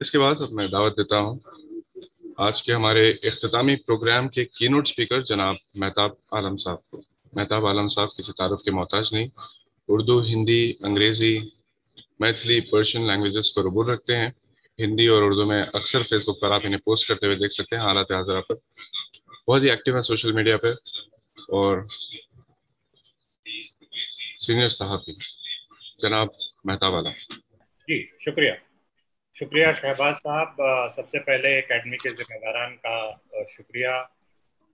इसके बाद अब मैं दावत देता हूँ आज के हमारे इख्तितामी प्रोग्राम के कीनोट स्पीकर जनाब मेहताब आलम साहब को। मेहताब आलम साहब किसी तारुफ के मोहताज नहीं, उर्दू, हिंदी, अंग्रेज़ी, मैथिली, पर्शियन लैंग्वेजेस पर अबूर रखते हैं। हिंदी और उर्दू में अक्सर फेसबुक पर आप इन्हें पोस्ट करते हुए देख सकते हैं हालात हाज़िरा पर। बहुत ही एक्टिव है सोशल मीडिया पे और सीनियर सहाफ़ी जनाब मेहताब आलम। जी, शुक्रिया। शुक्रिया शहबाज साहब। सबसे पहले एकेडमी के जिम्मेदारान का शुक्रिया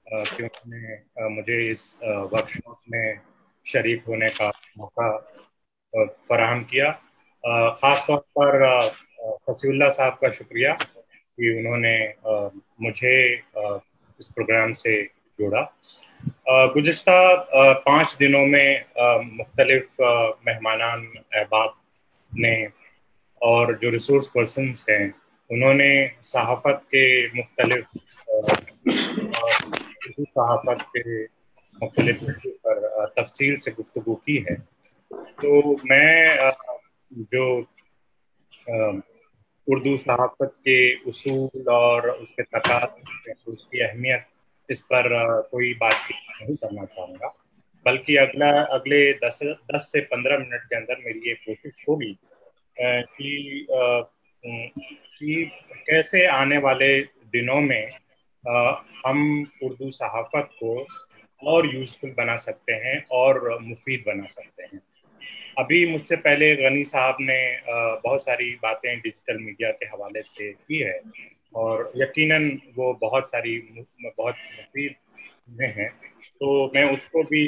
कि उन्होंने मुझे इस वर्कशॉप में शरीक होने का मौका फराहम किया। ख़ास तौर पर फसीउल्लाह साहब का शुक्रिया कि उन्होंने मुझे इस प्रोग्राम से जोड़ा। गुज़िश्ता 5 दिनों में मुख्तलिफ मेहमानान अहबाब ने और जो रिसोर्स पर्सन्स हैं उन्होंने सहाफ़त के मुख्तलिफ और उर्दू सहाफ़त के मुख्तलिफ पहलू पर तफसील से गुफ्तगू की है। तो मैं जो उर्दू सहाफ़त के उसूल और उसके तकाज़े उसकी अहमियत, इस पर कोई बातचीत नहीं करना चाहूँगा, बल्कि अगले 10 से 15 मिनट के अंदर मेरी ये कोशिश होगी कि कि कैसे आने वाले दिनों में हम उर्दू सहाफ़त को और यूज़फुल बना सकते हैं और मुफीद बना सकते हैं। अभी मुझसे पहले गनी साहब ने बहुत सारी बातें डिजिटल मीडिया के हवाले से की है और यकीनन वो बहुत मुफीद चीज़ें हैं। तो मैं उसको भी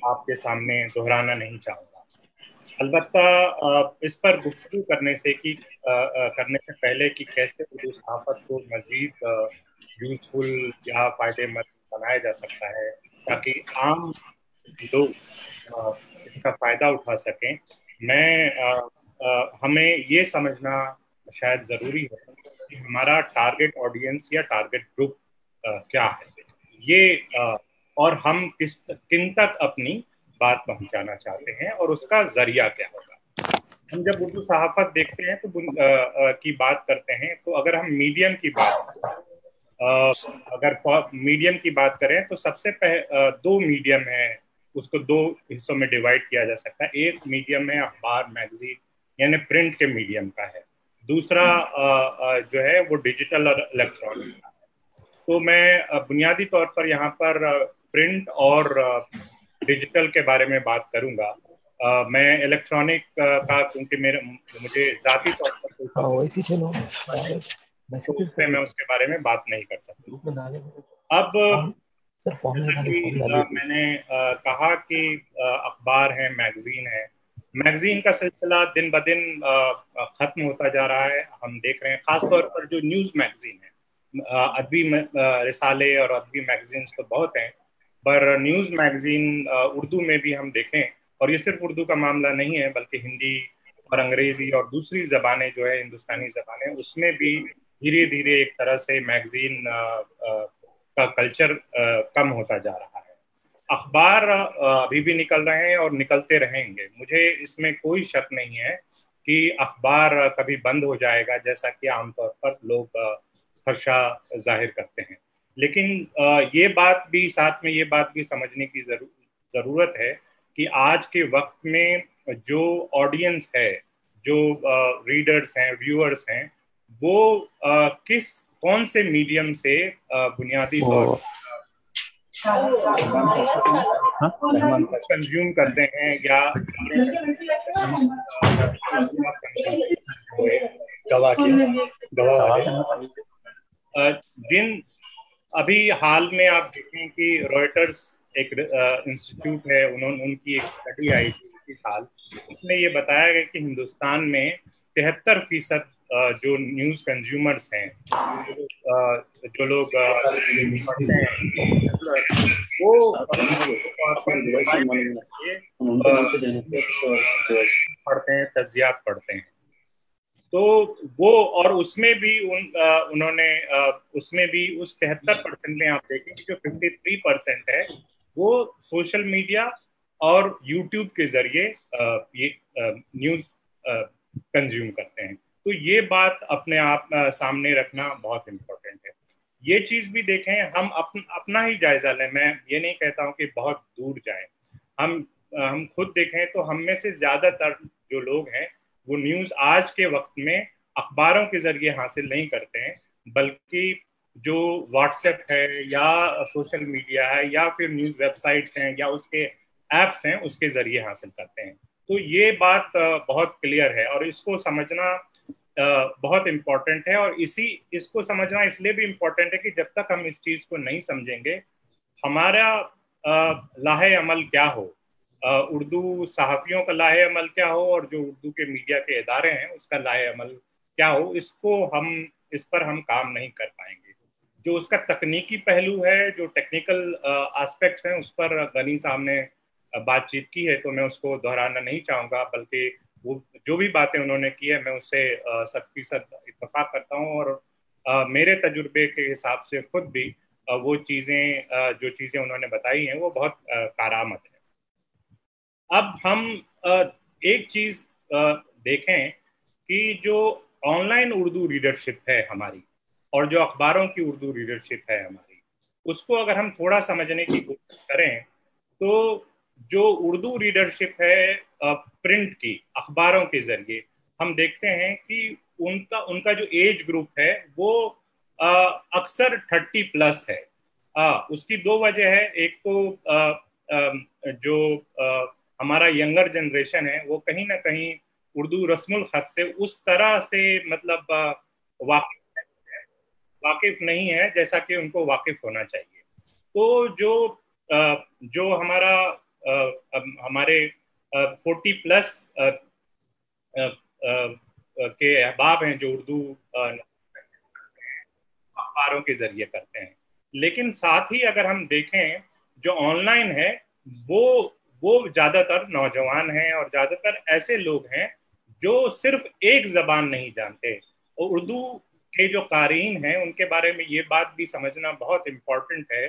आपके सामने दोहराना नहीं चाहूँगा। अलबत्ता इस पर गुफ्तगू करने से पहले कि कैसे उर्दू सहाफ़त को मज़ीद यूज़फुल या फ़ायदेमंद बनाया जा सकता है ताकि आम लोग इसका फ़ायदा उठा सकें। हमें ये समझना शायद ज़रूरी है कि हमारा टारगेट ऑडियंस या टारगेट ग्रुप क्या है, ये और हम किन तक अपनी बात पहुंचाना चाहते हैं और उसका जरिया क्या होगा। हम जब उर्दू सहाफ़त देखते हैं तो की बात करते हैं, तो अगर हम मीडियम की बात अ, अगर मीडियम की बात करें तो दो मीडियम है, उसको दो हिस्सों में डिवाइड किया जा सकता है। एक मीडियम है अखबार मैगजीन यानी प्रिंट के मीडियम का है, दूसरा जो है वो डिजिटल और इलेक्ट्रॉनिक का है। तो मैं बुनियादी तौर पर यहाँ पर प्रिंट और डिजिटल के बारे में बात करूंगा। मैं इलेक्ट्रॉनिक का क्योंकि मेरे मुझे जाती तौर पर कोई हाँ तजुर्बा वैसे चलो है, डायरेक्ट तो मैसेजेस उसमें कर मैं उसके बारे में बात नहीं कर सकता। ग्रुप में डाले अब फॉर्म सर फॉर्म में जैसा खाली कि फॉर्म डालिए प्लीज। मैंने कहा कि अखबार है, मैगजीन है। मैगजीन का सिलसिला दिन ब दिन खत्म होता जा रहा है, हम देख रहे हैं। खास तौर पर जो न्यूज़ मैगजीन है, रिसाले और अदबी मैगजीन्स तो बहुत हैं, पर न्यूज़ मैगजीन उर्दू में भी हम देखें, और ये सिर्फ उर्दू का मामला नहीं है बल्कि हिंदी और अंग्रेजी और दूसरी जबानें जो है हिंदुस्तानी जबानें, उसमें भी धीरे धीरे एक तरह से मैगजीन का कल्चर कम होता जा रहा है। अखबार अभी भी निकल रहे हैं और निकलते रहेंगे, मुझे इसमें कोई शक नहीं है कि अखबार कभी बंद हो जाएगा, जैसा कि आमतौर पर लोग खदशा जाहिर करते हैं। लेकिन ये बात भी समझने की जरूरत है कि आज के वक्त में जो ऑडियंस है, जो रीडर्स हैं, व्यूअर्स हैं, वो किस कौन से मीडियम से बुनियादी तौर वो हाँ रहमान कंज्यूम करते हैं या चाहते हैं मालूमात कंज्यूम हुए। गवाह की गवाह दवा वाले करना पानी जिन अभी हाल में आप देखें कि रॉयटर्स एक इंस्टीट्यूट है, उन्होंने उनकी एक स्टडी आई थी इसी साल। उसमें ये बताया गया कि हिंदुस्तान में 73% जो न्यूज़ कंज्यूमर्स हैं, जो लोग पढ़ते हैं, रेगुलर, वो तौर पर मोबाइल के जरिए पढ़ते हैं, तजियात पढ़ते हैं। तो वो और उसमें भी उसमें भी उस 73% में आप देखें कि जो 53% है वो सोशल मीडिया और यूट्यूब के जरिए ये न्यूज कंज्यूम करते हैं। तो ये बात अपने आप सामने रखना बहुत इम्पोर्टेंट है। ये चीज भी देखें, हम अपना ही जायजा लें। मैं ये नहीं कहता हूँ कि बहुत दूर जाएं, हम खुद देखें तो हम में से ज्यादातर जो लोग हैं वो न्यूज आज के वक्त में अखबारों के जरिए हासिल नहीं करते हैं, बल्कि जो व्हाट्सएप है या सोशल मीडिया है या फिर न्यूज वेबसाइट्स हैं या उसके एप्स हैं उसके जरिए हासिल करते हैं। तो ये बात बहुत क्लियर है और इसको समझना बहुत इम्पोर्टेंट है। और इसको समझना इसलिए भी इम्पोर्टेंट है कि जब तक हम इस चीज को नहीं समझेंगे, हमारा लाहे अमल क्या हो, उर्दू सहाफ़ियों का लाहे अमल क्या हो और जो उर्दू के मीडिया के इदारे हैं उसका लाहे अमल क्या हो, इस पर हम काम नहीं कर पाएंगे। जो उसका तकनीकी पहलू है, जो टेक्निकल एस्पेक्ट्स हैं, उस पर गनी साहब ने बातचीत की है, तो मैं उसको दोहराना नहीं चाहूंगा, बल्कि वो जो भी बातें उन्होंने की है मैं उससे 100% इत्तेफाक करता हूँ। और मेरे तजुर्बे के हिसाब से खुद भी वो चीज़ें जो चीज़ें उन्होंने बताई हैं वो बहुत कारामद है। अब हम एक चीज़ देखें कि जो ऑनलाइन उर्दू रीडरशिप है हमारी और जो अखबारों की उर्दू रीडरशिप है हमारी, उसको अगर हम थोड़ा समझने की कोशिश करें तो जो उर्दू रीडरशिप है प्रिंट की अखबारों के जरिए, हम देखते हैं कि उनका जो एज ग्रुप है वो अक्सर 30+ है। उसकी दो वजह है। एक तो जो हमारा यंगर जनरेशन है वो कहीं ना कहीं उर्दू रस्मुल खत से उस तरह से मतलब वाकिफ नहीं है जैसा कि उनको वाकिफ होना चाहिए। तो जो हमारे 40+ के अहबाब हैं जो उर्दू अखबारों के जरिए करते हैं, लेकिन साथ ही अगर हम देखें जो ऑनलाइन है वो वो ज्यादातर नौजवान हैं और ज्यादातर ऐसे लोग हैं जो सिर्फ एक जबान नहीं जानते। और उर्दू के जो कारीन हैं उनके बारे में ये बात भी समझना बहुत इम्पोर्टेंट है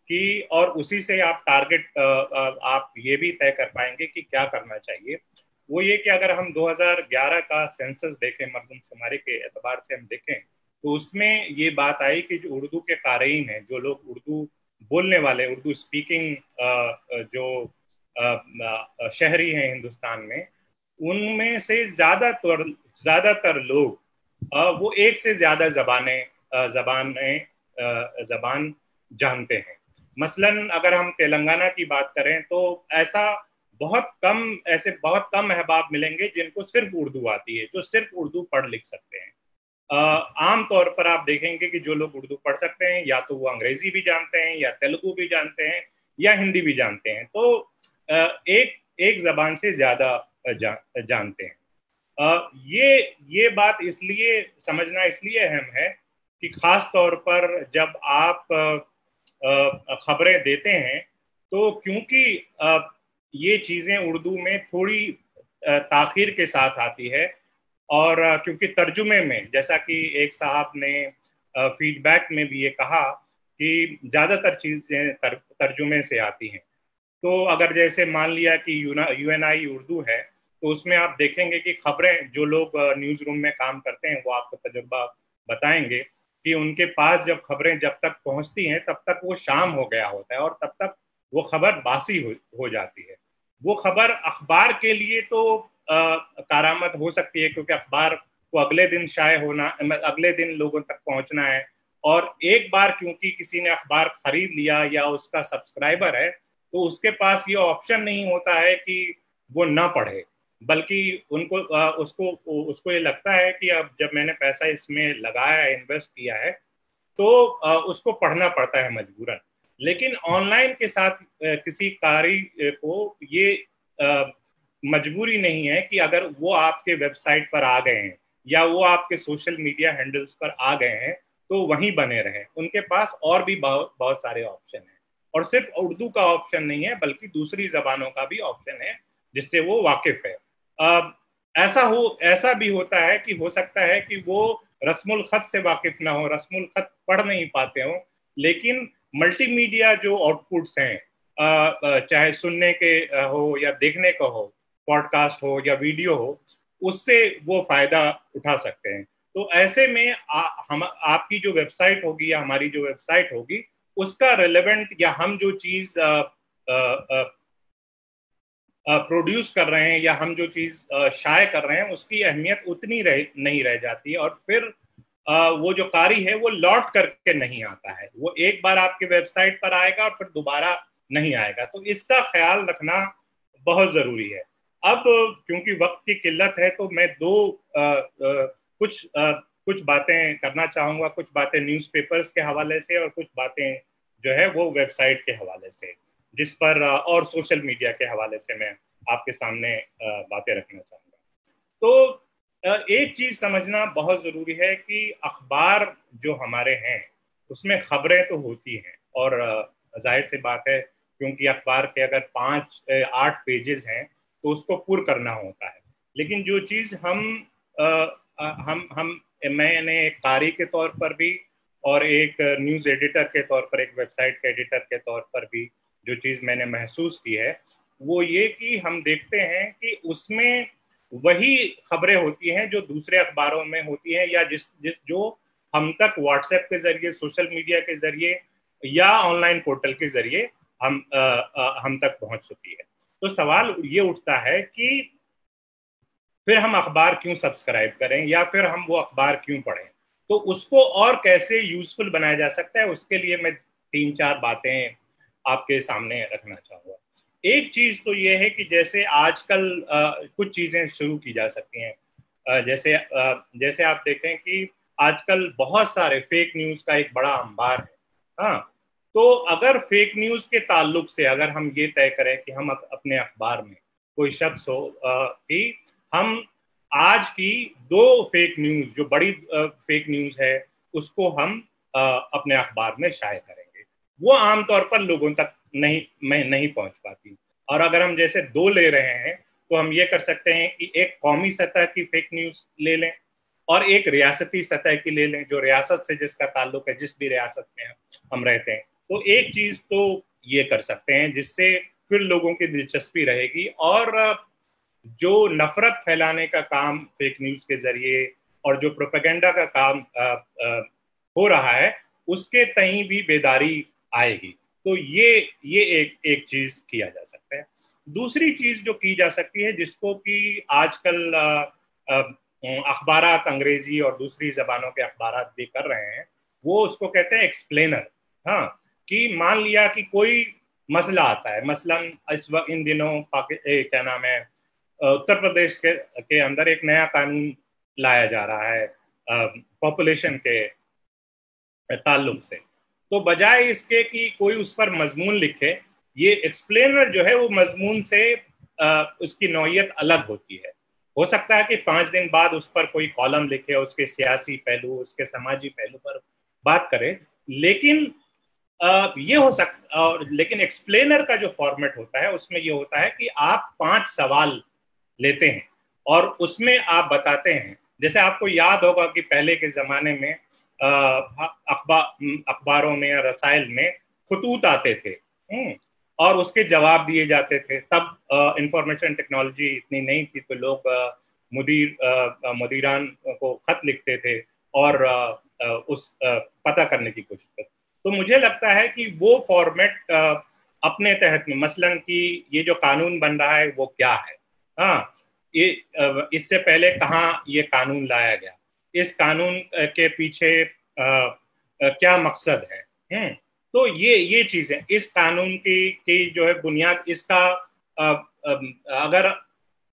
कि और उसी से आप टारगेट आप ये भी तय कर पाएंगे कि क्या करना चाहिए। वो ये कि अगर हम 2011 का सेंसस देखें, मरदमशुमारी के एतबार से हम देखें, तो उसमें ये बात आई कि जो उर्दू के कारीन हैं, जो लोग उर्दू बोलने वाले, उर्दू स्पीकिंग जो शहरी हैं हिंदुस्तान में, उनमें से ज्यादातर लोग वो एक से ज्यादा जबान जानते हैं। मसलन अगर हम तेलंगाना की बात करें तो ऐसे बहुत कम अहबाब मिलेंगे जिनको सिर्फ उर्दू आती है, जो सिर्फ उर्दू पढ़ लिख सकते हैं। आम तौर पर आप देखेंगे कि जो लोग उर्दू पढ़ सकते हैं या तो वो अंग्रेजी भी जानते हैं या तेलुगु भी जानते हैं या हिंदी भी जानते हैं, तो एक जबान से ज्यादा जानते हैं। ये बात इसलिए समझना इसलिए अहम है कि खास तौर पर जब आप खबरें देते हैं तो क्योंकि ये चीजें उर्दू में थोड़ी ताखीर के साथ आती है और क्योंकि तर्जुमे में, जैसा कि एक साहब ने फीडबैक में भी ये कहा कि ज्यादातर चीजें तर्जुमे से आती हैं। तो अगर जैसे मान लिया कि UNI उर्दू है, तो उसमें आप देखेंगे कि खबरें, जो लोग न्यूज रूम में काम करते हैं वो आपको तजुर्बा बताएंगे कि उनके पास जब खबरें जब तक पहुंचती हैं तब तक वो शाम हो गया होता है और तब तक वो खबर बासी हो जाती है। वो खबर अखबार के लिए तो कारामद हो सकती है क्योंकि अखबार को अगले दिन अगले दिन लोगों तक पहुंचना है, और एक बार क्योंकि किसी ने अखबार खरीद लिया या उसका सब्सक्राइबर है तो उसके पास ये ऑप्शन नहीं होता है कि वो ना पढ़े, बल्कि उसको ये लगता है कि अब जब मैंने पैसा इसमें लगाया है, इन्वेस्ट किया है, तो उसको पढ़ना पड़ता है मजबूरन। लेकिन ऑनलाइन के साथ किसी कारी को ये मजबूरी नहीं है कि अगर वो आपके वेबसाइट पर आ गए हैं या वो आपके सोशल मीडिया हैंडल्स पर आ गए हैं तो वहीं बने रहे। उनके पास और भी बहुत सारे ऑप्शन हैं, और सिर्फ उर्दू का ऑप्शन नहीं है बल्कि दूसरी जबानों का भी ऑप्शन है जिससे वो वाकिफ है। ऐसा भी होता है कि हो सकता है कि वो रस्मुल खत से वाकिफ ना हो, रस्मुल खत पढ़ नहीं पाते हो, लेकिन मल्टीमीडिया जो आउटपुट्स हैं, चाहे सुनने के हो या देखने का हो, पॉडकास्ट हो या वीडियो हो, उससे वो फायदा उठा सकते हैं। तो ऐसे में हम आपकी जो वेबसाइट होगी या हमारी जो वेबसाइट होगी उसका रेलेवेंट या हम जो चीज प्रोड्यूस कर रहे हैं या हम जो चीज शाये कर रहे हैं उसकी अहमियत उतनी नहीं रह जाती है, और फिर वो जो कारी है वो लौट करके नहीं आता है, वो एक बार आपके वेबसाइट पर आएगा और फिर दोबारा नहीं आएगा। तो इसका ख्याल रखना बहुत जरूरी है। अब क्योंकि वक्त की किल्लत है तो मैं कुछ बातें करना चाहूंगा, कुछ बातें न्यूज़पेपर्स के हवाले से और कुछ बातें जो है वो वेबसाइट के हवाले से, जिस पर और सोशल मीडिया के हवाले से मैं आपके सामने बातें रखना चाहूंगा। तो एक चीज समझना बहुत जरूरी है कि अखबार जो हमारे हैं उसमें खबरें तो होती हैं, और जाहिर सी बात है क्योंकि अखबार के अगर 5-8 पेजेस हैं तो उसको पूर्ण करना होता है। लेकिन जो चीज मैंने एक कारी के तौर पर भी और एक न्यूज एडिटर के तौर पर, एक वेबसाइट के एडिटर के तौर पर भी जो चीज मैंने महसूस की है वो ये कि हम देखते हैं कि उसमें वही खबरें होती हैं जो दूसरे अखबारों में होती हैं, या जो हम तक व्हाट्सएप के जरिए, सोशल मीडिया के जरिए या ऑनलाइन पोर्टल के जरिए हम तक पहुंच चुकी है। तो सवाल ये उठता है कि फिर हम अखबार क्यों सब्सक्राइब करें या फिर हम वो अखबार क्यों पढ़ें। तो उसको और कैसे यूजफुल बनाया जा सकता है, उसके लिए मैं 3-4 बातें आपके सामने रखना चाहूंगा। एक चीज तो ये है कि जैसे आजकल कुछ चीजें शुरू की जा सकती हैं, जैसे आप देखें कि आजकल बहुत सारे फेक न्यूज का एक बड़ा अंबार है। हाँ, तो अगर फेक न्यूज के ताल्लुक से अगर हम ये तय करें कि हम अपने अखबार में कोई शख्स हो कि हम आज की 2 फेक न्यूज, जो बड़ी फेक न्यूज है, उसको हम अपने अखबार में शाये करेंगे, वो आमतौर पर लोगों तक नहीं पहुंच पाती। और अगर हम जैसे 2 ले रहे हैं तो हम ये कर सकते हैं कि एक कौमी सतह की फेक न्यूज ले लें और एक रियासती सतह की ले लें, जो रियासत से जिसका ताल्लुक है, जिस भी रियासत में हम रहते हैं। तो एक चीज तो ये कर सकते हैं जिससे फिर लोगों की दिलचस्पी रहेगी, और जो नफरत फैलाने का काम फेक न्यूज के जरिए और जो प्रोपेगेंडा का काम हो रहा है उसके तहीं भी बेदारी आएगी। तो ये एक चीज किया जा सकता है। दूसरी चीज जो की जा सकती है, जिसको कि आजकल अखबारात अंग्रेजी और दूसरी जबानों के अखबारात भी कर रहे हैं, वो उसको कहते हैं एक्सप्लेनर। हाँ, कि मान लिया कि कोई मसला आता है, मसलन इन दिनों क्या नाम है, उत्तर प्रदेश के अंदर एक नया कानून लाया जा रहा है पॉपुलेशन के ताल्लुक से। तो बजाय इसके कि कोई उस पर मजमून लिखे, ये एक्सप्लेनर जो है वो मजमून से उसकी नौइयत अलग होती है। हो सकता है कि 5 दिन बाद उस पर कोई कॉलम लिखे, उसके सियासी पहलू, उसके समाजी पहलू पर बात करे, लेकिन ये हो सकता, लेकिन एक्सप्लेनर का जो फॉर्मेट होता है उसमें ये होता है कि आप 5 सवाल लेते हैं और उसमें आप बताते हैं। जैसे आपको याद होगा कि पहले के जमाने में अखबारों में या रसायल में खतूत आते थे और उसके जवाब दिए जाते थे। तब इंफॉर्मेशन टेक्नोलॉजी इतनी नहीं थी, तो लोग मुदीरान को खत लिखते थे और उस पता करने की कोशिश करते। तो मुझे लगता है कि वो फॉर्मेट अपने तहत में, मसलन कि ये जो कानून बन रहा है वो क्या है, हाँ, ये इससे पहले कहाँ ये कानून लाया गया, इस कानून के पीछे क्या मकसद है, तो ये चीजें, इस कानून की जो है बुनियाद, इसका अगर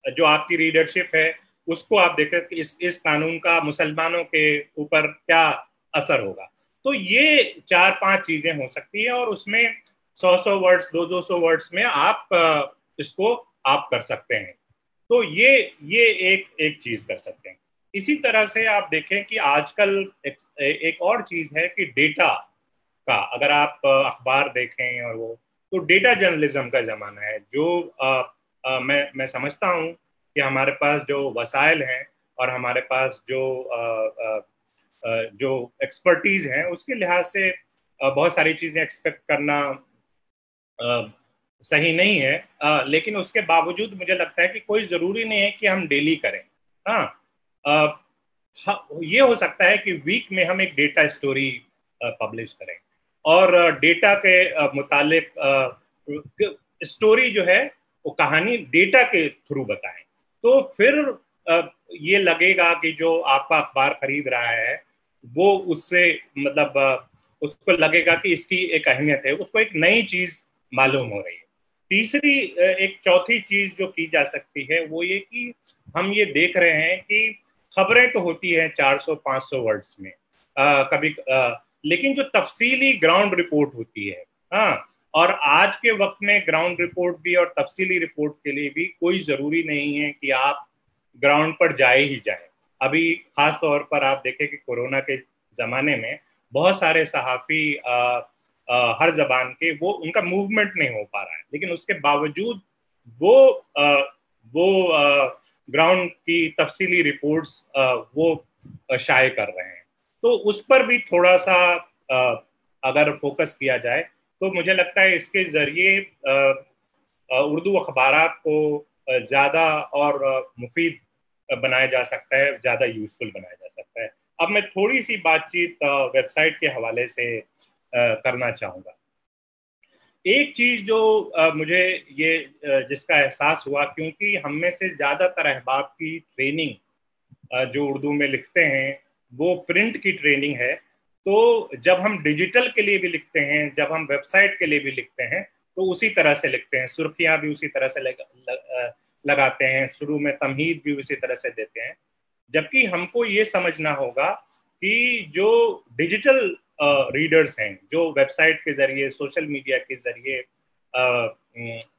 जो आपकी रीडरशिप है उसको आप देखें कि इस कानून का मुसलमानों के ऊपर क्या असर होगा। तो ये 4-5 चीजें हो सकती है और उसमें 100 वर्ड्स, 200 वर्ड्स में आप इसको आप कर सकते हैं। तो ये एक चीज कर सकते हैं। इसी तरह से आप देखें कि आजकल एक और चीज है कि डेटा का, अगर आप अखबार देखें और वो, तो डेटा जर्नलिज्म का जमाना है। जो मैं समझता हूँ कि हमारे पास जो वसाइल हैं और हमारे पास जो एक्सपर्टीज हैं उसके लिहाज से बहुत सारी चीजें एक्सपेक्ट करना सही नहीं है, लेकिन उसके बावजूद मुझे लगता है कि कोई जरूरी नहीं है कि हम डेली करें। हाँ, ये हो सकता है कि वीक में हम एक डेटा स्टोरी पब्लिश करें और डेटा के मुतालिक स्टोरी जो है वो कहानी डेटा के थ्रू बताएं, तो फिर ये लगेगा कि जो आपका अखबार खरीद रहा है वो उससे मतलब उसको लगेगा कि इसकी एक अहमियत है, उसको एक नई चीज मालूम हो रही है। तीसरी एक चौथी चीज जो की जा सकती है वो ये कि हम ये देख रहे हैं कि खबरें तो होती हैं 400-500 वर्ड्स में कभी लेकिन जो तफसीली ग्राउंड रिपोर्ट होती है, हाँ, और आज के वक्त में ग्राउंड रिपोर्ट भी और तफसीली रिपोर्ट के लिए भी कोई जरूरी नहीं है कि आप ग्राउंड पर जाए ही जाए। अभी खास तौर पर आप देखें कि कोरोना के जमाने में बहुत सारे सहाफी हर जबान के वो उनका मूवमेंट नहीं हो पा रहा है, लेकिन उसके बावजूद वो वो ग्राउंड की तफसीली रिपोर्ट्स वो शाये कर रहे हैं। तो उस पर भी थोड़ा सा अगर फोकस किया जाए तो मुझे लगता है इसके जरिए उर्दू अखबारात को ज़्यादा और मुफीद बनाया जा सकता है, ज़्यादा यूजफुल बनाया जा सकता है। अब मैं थोड़ी सी बातचीत वेबसाइट के हवाले से करना चाहूँगा। एक चीज़ जो मुझे ये जिसका एहसास हुआ, क्योंकि हम में से ज़्यादातर अहबाब की ट्रेनिंग जो उर्दू में लिखते हैं वो प्रिंट की ट्रेनिंग है, तो जब हम डिजिटल के लिए भी लिखते हैं, जब हम वेबसाइट के लिए भी लिखते हैं तो उसी तरह से लिखते हैं, सुर्खियां भी उसी तरह से लगाते हैं, शुरू में तमहीद भी उसी तरह से देते हैं। जबकि हमको ये समझना होगा कि जो डिजिटल रीडर्स हैं, जो वेबसाइट के जरिए, सोशल मीडिया के जरिए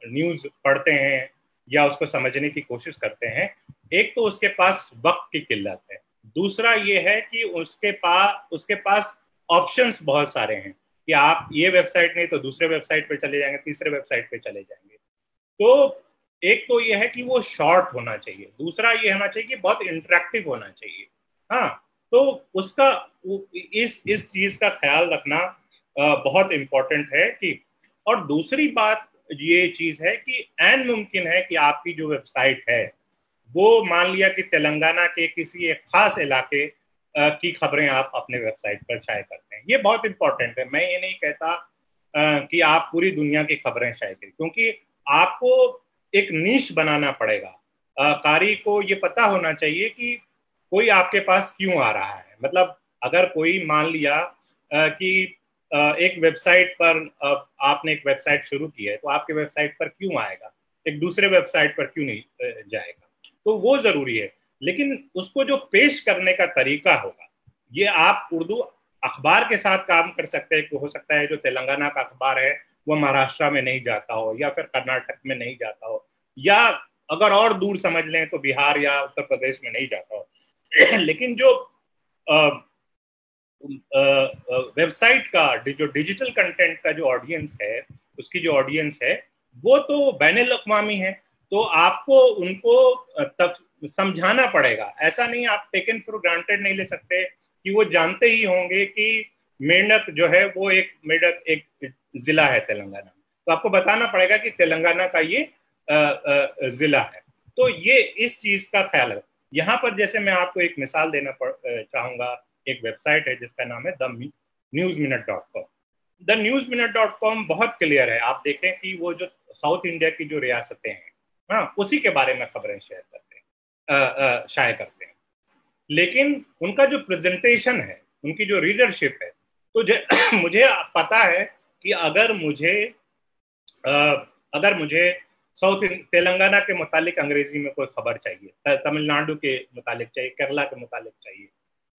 न्यूज़ पढ़ते हैं या उसको समझने की कोशिश करते हैं, एक तो उसके पास वक्त की किल्लत है, दूसरा ये है कि उसके पास ऑप्शंस बहुत सारे हैं कि आप ये वेबसाइट नहीं तो दूसरे वेबसाइट पे चले जाएंगे, तीसरे वेबसाइट पे चले जाएंगे। तो एक तो ये है कि वो शॉर्ट होना चाहिए, दूसरा ये होना चाहिए कि बहुत इंटरेक्टिव होना चाहिए। हाँ, तो उसका इस चीज का ख्याल रखना बहुत इंपॉर्टेंट है कि, और दूसरी बात ये चीज है कि ऐन मुमकिन है कि आपकी जो वेबसाइट है वो मान लिया कि तेलंगाना के किसी एक खास इलाके की खबरें आप अपने वेबसाइट पर शाये करते हैं, ये बहुत इंपॉर्टेंट है। मैं ये नहीं कहता कि आप पूरी दुनिया की खबरें शाये करें, क्योंकि आपको एक नीश बनाना पड़ेगा। कारी को ये पता होना चाहिए कि कोई आपके पास क्यों आ रहा है। मतलब अगर कोई मान लिया कि एक वेबसाइट पर आपने एक वेबसाइट शुरू की है, तो आपके वेबसाइट पर क्यों आएगा, एक दूसरे वेबसाइट पर क्यों नहीं जाएगा, तो वो जरूरी है। लेकिन उसको जो पेश करने का तरीका होगा, ये आप उर्दू अखबार के साथ काम कर सकते हैं कि हो सकता है जो तेलंगाना का अखबार है वो महाराष्ट्र में नहीं जाता हो या फिर कर्नाटक में नहीं जाता हो, या अगर और दूर समझ लें तो बिहार या उत्तर प्रदेश में नहीं जाता हो। लेकिन जो वेबसाइट का जो डिजिटल कंटेंट का जो ऑडियंस है, उसकी जो ऑडियंस है वो तो बैनुल-अक़वामी है, तो आपको उनको तब समझाना पड़ेगा। ऐसा नहीं, आप टेकन फॉर ग्रांटेड नहीं ले सकते कि वो जानते ही होंगे कि मेंढक जो है वो मेंढक एक जिला है तेलंगाना में, तो आपको बताना पड़ेगा कि तेलंगाना का ये जिला है। तो ये इस चीज का ख्याल है। यहाँ पर जैसे मैं आपको एक मिसाल देना चाहूंगा, एक वेबसाइट है जिसका नाम है thenewsminute.com। thenewsminute.com बहुत क्लियर है, आप देखें कि वो जो साउथ इंडिया की जो रियासतें हैं, हाँ, उसी के बारे में खबरें शेयर करते हैं, शाये करते हैं। लेकिन उनका जो प्रेजेंटेशन है, उनकी जो रीडरशिप है, तो मुझे पता है कि अगर मुझे तेलंगाना के मुतालिक अंग्रेजी में कोई खबर चाहिए, तमिलनाडु के मुतालिक चाहिए, केरला के मुतालिक चाहिए,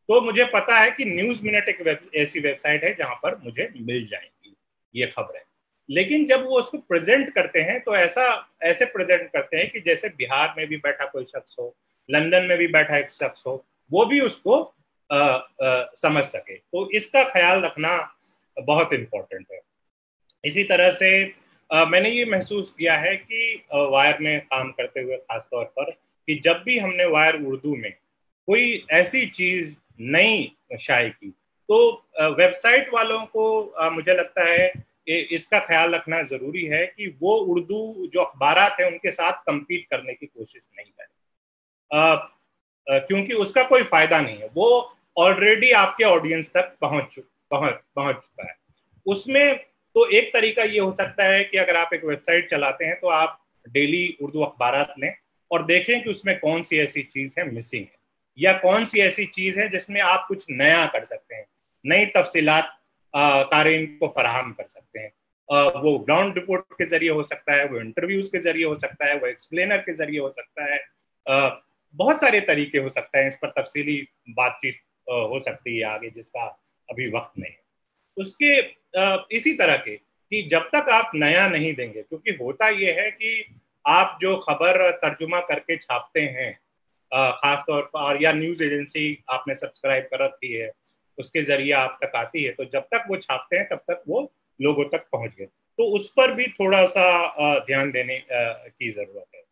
तो मुझे पता है कि न्यूज मिनट एक ऐसी वेबसाइट है जहां पर मुझे मिल जाएंगी ये खबरें। लेकिन जब वो उसको प्रेजेंट करते हैं तो ऐसे प्रेजेंट करते हैं कि जैसे बिहार में भी बैठा कोई शख्स हो, लंदन में भी बैठा एक शख्स हो, वो भी उसको समझ सके। तो इसका ख्याल रखना बहुत इंपॉर्टेंट है। इसी तरह से मैंने ये महसूस किया है कि वायर में काम करते हुए खास तौर पर, कि जब भी हमने वायर उर्दू में कोई ऐसी चीज नई शाये की, तो वेबसाइट वालों को मुझे लगता है इसका ख्याल रखना जरूरी है कि वो उर्दू जो अखबारात हैं उनके साथ compete करने की कोशिश नहीं करें। क्योंकि उसका कोई फायदा नहीं है, वो ऑलरेडी आपके ऑडियंस तक पहुंच चुका है। उसमें तो एक तरीका ये हो सकता है कि अगर आप एक वेबसाइट चलाते हैं तो आप डेली उर्दू अखबारात लें और देखें कि उसमें कौन सी ऐसी चीज है मिसिंग है, या कौन सी ऐसी चीज है जिसमें आप कुछ नया कर सकते हैं, नई तफसीलात कारीन को फराहम कर सकते हैं। वो ग्राउंड रिपोर्ट के जरिए हो सकता है, वो इंटरव्यूज के जरिए हो सकता है, वो एक्सप्लेनर के जरिए हो सकता है, बहुत सारे तरीके हो सकते हैं। इस पर तफसीली बातचीत हो सकती है आगे, जिसका अभी वक्त नहीं है। उसके इसी तरह के कि जब तक आप नया नहीं देंगे, क्योंकि होता यह है कि आप जो खबर तर्जुमा करके छापते हैं खास तौर पर, या न्यूज एजेंसी आपने सब्सक्राइब कर रखी है उसके जरिए आप तक आती है, तो जब तक वो छापते हैं तब तक वो लोगों तक पहुंच गए। तो उस पर भी थोड़ा सा ध्यान देने की जरूरत है।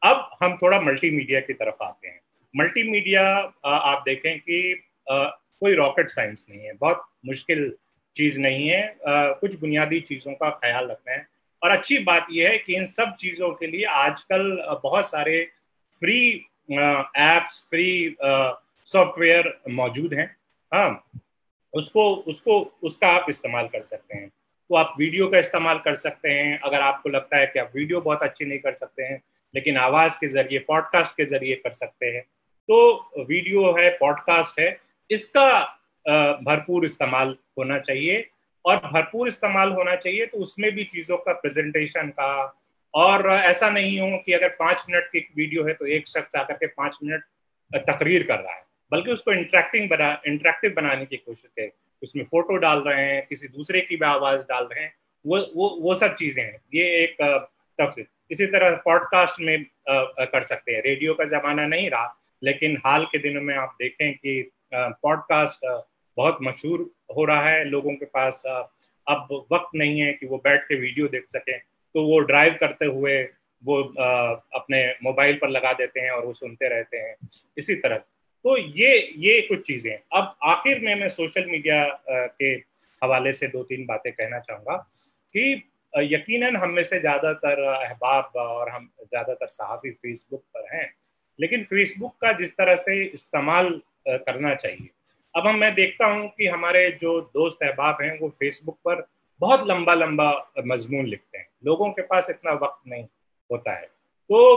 अब हम थोड़ा मल्टीमीडिया की तरफ आते हैं। मल्टीमीडिया आप देखें कि कोई रॉकेट साइंस नहीं है, बहुत मुश्किल चीज नहीं है, कुछ बुनियादी चीजों का ख्याल रखना है। और अच्छी बात यह है कि इन सब चीजों के लिए आजकल बहुत सारे फ्री एप्स, फ्री सॉफ्टवेयर मौजूद हैं। हाँ, उसका आप इस्तेमाल कर सकते हैं। तो आप वीडियो का इस्तेमाल कर सकते हैं, अगर आपको लगता है कि आप वीडियो बहुत अच्छी नहीं कर सकते हैं लेकिन आवाज के जरिए, पॉडकास्ट के जरिए कर सकते हैं, तो वीडियो है, पॉडकास्ट है, इसका भरपूर इस्तेमाल होना चाहिए। और भरपूर इस्तेमाल होना चाहिए तो उसमें भी चीजों का, प्रेजेंटेशन का, और ऐसा नहीं हो कि अगर 5 मिनट की वीडियो है तो एक शख्स आकर के 5 मिनट तकरीर कर रहा है, बल्कि उसको इंटरेक्टिव बनाने की कोशिश है। उसमें फोटो डाल रहे हैं, किसी दूसरे की भी आवाज डाल रहे हैं, वो सब चीजें हैं। ये एक तफसील। इसी तरह पॉडकास्ट में कर सकते हैं। रेडियो का जमाना नहीं रहा, लेकिन हाल के दिनों में आप देखें कि पॉडकास्ट बहुत मशहूर हो रहा है। लोगों के पास अब वक्त नहीं है कि वो बैठ के वीडियो देख सकें, तो वो ड्राइव करते हुए वो अपने मोबाइल पर लगा देते हैं और वो सुनते रहते हैं। इसी तरह तो ये कुछ चीजें हैं। अब आखिर में मैं सोशल मीडिया के हवाले से 2-3 बातें कहना चाहूंगा कि यकीनन हम में से ज्यादातर अहबाब और हम ज्यादातर सहाफी फेसबुक पर हैं, लेकिन फेसबुक का जिस तरह से इस्तेमाल करना चाहिए, अब मैं देखता हूं कि हमारे जो दोस्त अहबाब हैं वो फेसबुक पर बहुत लंबा लंबा मजमून लिखते हैं। लोगों के पास इतना वक्त नहीं होता है। तो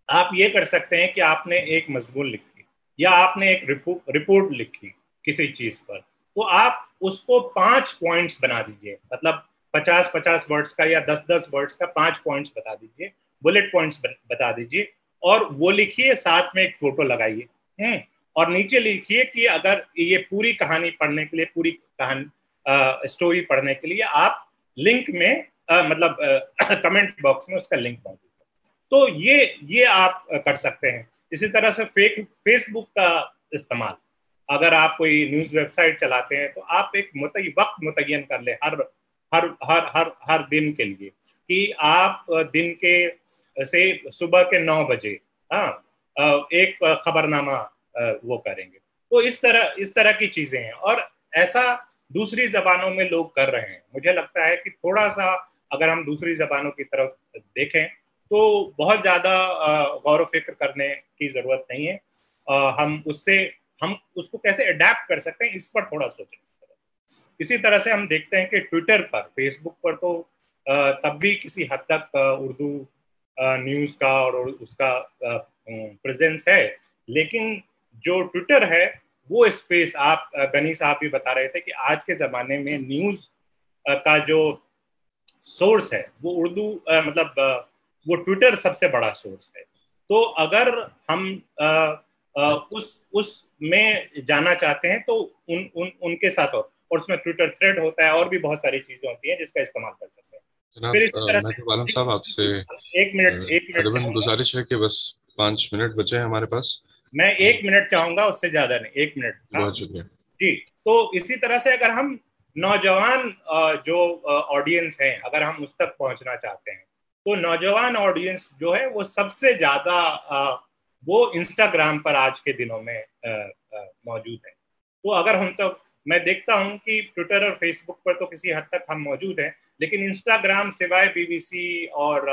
आप ये कर सकते हैं कि आपने एक मजमून लिखी या आपने एक रिपोर्ट लिखी किसी चीज पर, तो आप उसको 5 पॉइंट्स बना दीजिए। मतलब 50-50 वर्ड्स का या 10-10 वर्ड्स का 5 पॉइंट्स बता दीजिए, बुलेट पॉइंट्स बता दीजिए, और वो लिखिए, साथ में एक फोटो लगाइए, और नीचे लिखिए कि अगर ये पूरी कहानी पढ़ने के लिए, पूरी कहानी स्टोरी पढ़ने के लिए आप लिंक में मतलब कमेंट बॉक्स में उसका लिंक मौजूद है। तो ये आप कर सकते हैं। इसी तरह से फेसबुक का इस्तेमाल, अगर आप कोई न्यूज वेबसाइट चलाते हैं तो आप एक वक्त मुतय्यन कर ले हर दिन के लिए कि आप दिन के से सुबह के 9 बजे एक खबरनामा वो करेंगे। तो इस तरह की चीजें हैं, और ऐसा दूसरी जबानों में लोग कर रहे हैं। मुझे लगता है कि थोड़ा सा अगर हम दूसरी जबानों की तरफ देखें तो बहुत ज्यादा गौर फिक्र करने की जरूरत नहीं है। हम उसको कैसे अडेप्ट कर सकते हैं, इस पर थोड़ा सोचें। इसी तरह से हम देखते हैं कि ट्विटर पर, फेसबुक पर तो तब भी किसी हद तक उर्दू न्यूज का और उसका प्रेजेंस है, लेकिन जो ट्विटर है वो स्पेस, आप गनी साहब भी बता रहे थे कि आज के जमाने में न्यूज का जो सोर्स है वो उर्दू मतलब वो ट्विटर सबसे बड़ा सोर्स है। तो अगर हम उस में जाना चाहते हैं तो उनके साथ हो, और उसमें ट्विटर थ्रेड होता है और भी बहुत सारी चीजें होती हैं जिसका इस्तेमाल कर सकते हैं। जनाब फिर इस तरह महतब आलम साहब, आपसे से एक मिनट अदबन चाहूंगा, गुजारिश है कि बस 5 मिनट बचे हैं हमारे पास। मैं 1 मिनट चाहूंगा, उससे ज्यादा नहीं, 1 मिनट। हाँ बहुत शुक्रिया जी। तो इसी तरह से अगर हम नौजवान जो ऑडियंस है, अगर हम उस तक पहुंचना चाहते हैं, तो नौजवान ऑडियंस जो है वो सबसे ज्यादा वो इंस्टाग्राम पर आज के दिनों में मौजूद है। तो अगर हम, तो मैं देखता हूं कि ट्विटर और फेसबुक पर तो किसी हद तक हम मौजूद हैं, लेकिन इंस्टाग्राम सिवाय बीबीसी और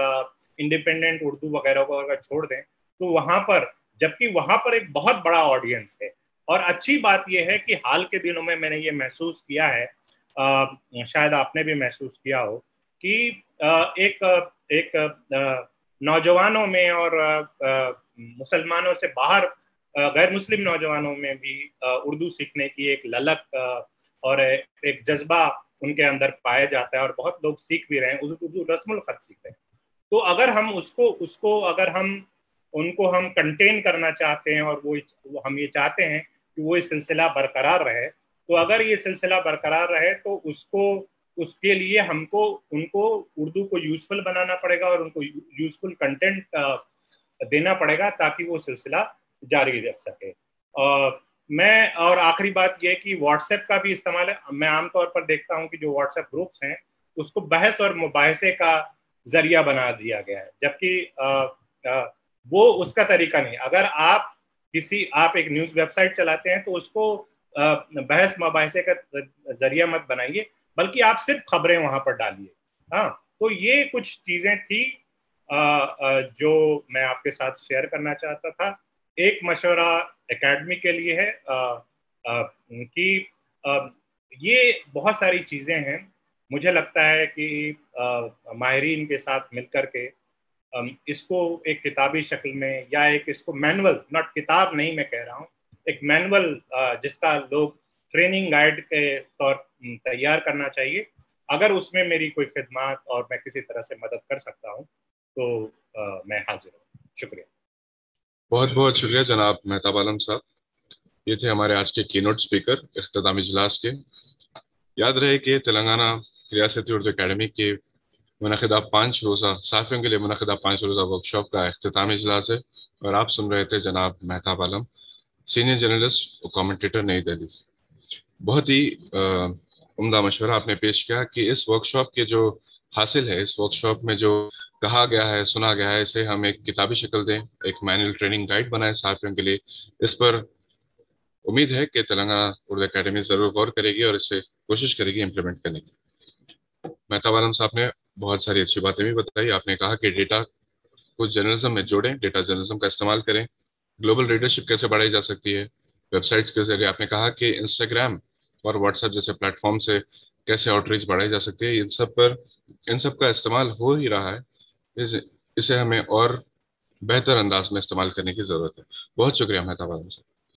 इंडिपेंडेंट उर्दू वगैरह को अगर छोड़ दें तो वहां पर जबकि वहां पर एक बहुत बड़ा ऑडियंस है। और अच्छी बात यह है कि हाल के दिनों में मैंने ये महसूस किया है, शायद आपने भी महसूस किया हो, कि एक नौजवानों में और मुसलमानों से बाहर गैर मुस्लिम नौजवानों में भी उर्दू सीखने की एक ललक और एक जज्बा उनके अंदर पाया जाता है, और बहुत लोग सीख भी रहे हैं, उर्दू रस्मुल खत सीख रहे हैं। तो अगर हम उसको अगर हम उनको हम कंटेन करना चाहते हैं, और वो हम ये चाहते हैं कि वो ये सिलसिला बरकरार रहे, तो अगर ये सिलसिला बरकरार रहे तो उसके लिए हमको उनको उर्दू को यूजफुल बनाना पड़ेगा और उनको यूजफुल कंटेंट देना पड़ेगा, ताकि वो सिलसिला जारी रख सके। और आखिरी बात यह कि व्हाट्सएप का भी इस्तेमाल है। मैं आमतौर पर देखता हूं कि जो व्हाट्सएप ग्रुप्स हैं उसको बहस और मुबाहिसे का जरिया बना दिया गया है, जबकि वो उसका तरीका नहीं। अगर आप एक न्यूज वेबसाइट चलाते हैं तो उसको बहस मुबाहिसे का जरिया मत बनाइए, बल्कि आप सिर्फ खबरें वहां पर डालिए। हाँ, तो ये कुछ चीजें थी जो मैं आपके साथ शेयर करना चाहता था। एक मशवरा एकेडमी के लिए है कि ये बहुत सारी चीजें हैं। मुझे लगता है कि माहिरीन के साथ मिलकर के इसको एक किताबी शक्ल में, या एक इसको मैनुअल, नॉट किताब नहीं मैं कह रहा हूँ, एक मैनुअल जिसका लोग ट्रेनिंग गाइड के तौर तैयार करना चाहिए। अगर उसमें मेरी कोई खिदमत और मैं किसी तरह से मदद कर सकता हूँ तो मैं हाजिर हूँ। शुक्रिया। बहुत बहुत शुक्रिया जनाब मेहताब आलम साहब। ये थे हमारे आज के कीनोट स्पीकर इख्तितामी इजलास के। याद रहे कि तेलंगाना रियासती उर्दू अकेडमी के मुनक़िदा 5 रोज़ा साथियों के लिए मुनक़िदा 5 रोज़ा वर्कशॉप का इख्तितामी इजलास है, और आप सुन रहे थे जनाब मेहताब आलम, सीनियर जर्नलिस्ट और कमेंटेटर, नई दिल्ली से। बहुत ही उम्दा मशवरा आपने पेश किया कि इस वर्कशॉप के जो हासिल है, इस वर्कशॉप में जो कहा गया है, सुना गया है, इसे हम एक किताबी शक्ल दें, एक मैनुअल ट्रेनिंग गाइड बनाए साथियों के लिए। इस पर उम्मीद है कि तेलंगाना उर्दू अकेडमी जरूर गौर करेगी और इसे कोशिश करेगी इम्प्लीमेंट करने की। मेहताब आलम साहब ने बहुत सारी अच्छी बातें भी बताई। आपने कहा कि डेटा को जर्नलिज्म में जोड़ें, डेटा जर्नलिज्म का इस्तेमाल करें, ग्लोबल रीडरशिप कैसे बढ़ाई जा सकती है वेबसाइट्स के जरिए। आपने कहा कि इंस्टाग्राम और व्हाट्सएप जैसे प्लेटफॉर्म से कैसे आउटरीच बढ़ाई जा सकती है। इन सब का इस्तेमाल हो ही रहा है, इसे हमें और बेहतर अंदाज में इस्तेमाल करने की जरूरत है। बहुत शुक्रिया मेहताब आलम साहब।